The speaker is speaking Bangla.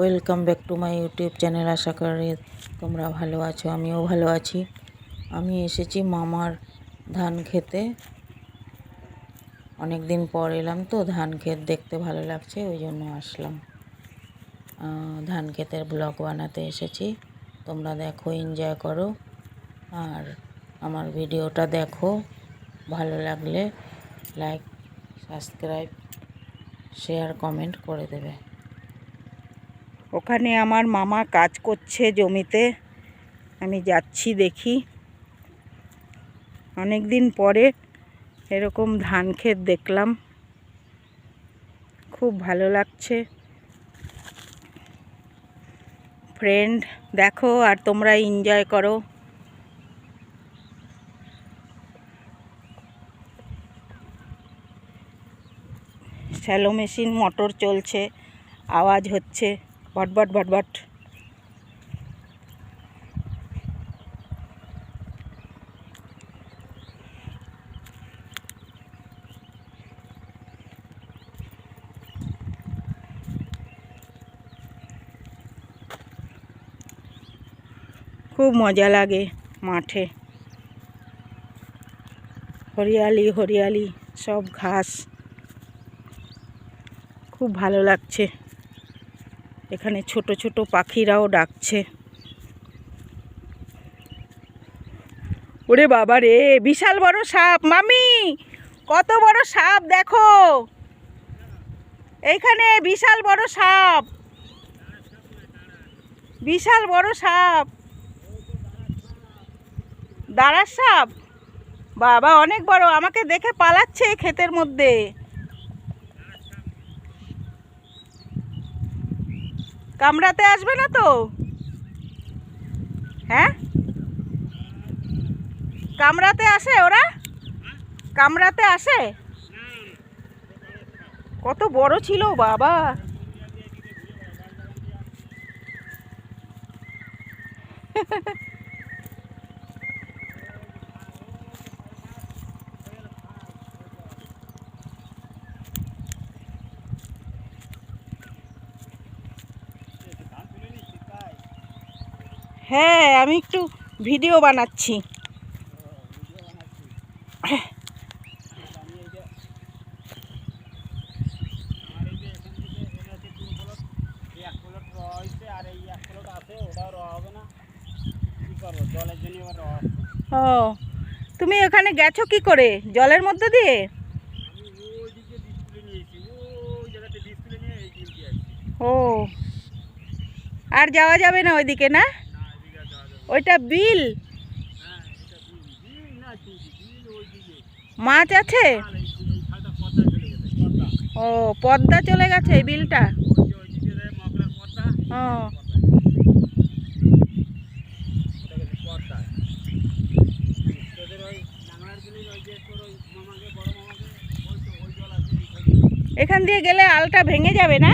Welcome back to my YouTube channel. আশা করি তোমরা ভালো আছো, আমিও ভালো আছি। আমি এসেছি মামার ধান খেতে। অনেক দিন পর এলাম তো, ধান ক্ষেত দেখতে ভালো লাগছে, ওই জন্য আসলাম। ধান ক্ষেতের ব্লগ বানাতে এসেছি। তোমরা দেখো, এনজয় করো, আর আমার ভিডিওটা দেখো। ভালো লাগলে লাইক, সাবস্ক্রাইব, শেয়ার, কমেন্ট করে দেবে। ওখানে আমার মামা কাজ করছে জমিতে, আমি যাচ্ছি দেখি। অনেক দিন পরে এরকম ধান ক্ষেত দেখলাম, খুব ভালো লাগছে। ফ্রেন্ড, দেখো আর তোমরা এনজয় করো। শ্যালো মেশিন মোটর চলছে, আওয়াজ হচ্ছে ভটভট ভটভট। খুব মজা লাগে মাঠে, হরিয়ালি হরিয়ালি সব ঘাস, খুব ভালো লাগছে। এখানে ছোট ছোট পাখিরাও ডাকছে। ওরে বাবা রে, বিশাল বড় সাপ! মামি, কত বড় সাপ দেখো এইখানে! বিশাল বড় সাপ, বিশাল বড় সাপ। দাঁড়ার সাপ? বাবা, অনেক বড়। আমাকে দেখে পালাচ্ছে ক্ষেতের মধ্যে। কামড়াতে আসবে না তো? হ্যাঁ, কামড়াতে আসে ওরা? কামড়াতে আসে? কত বড় ছিল বাবা! হ্যাঁ, আমি একটু ভিডিও বানাচ্ছি। ও, তুমি ওখানে গেছো কি করে জলের মধ্যে দিয়ে? ও, আর যাওয়া যাবে না ওইদিকে? না, ওইটা বিল। মাছ আছে? ও, পদ্মা চলে গেছে এই বিলটা। ও, এখান দিয়ে গেলে আলটা ভেঙে যাবে না?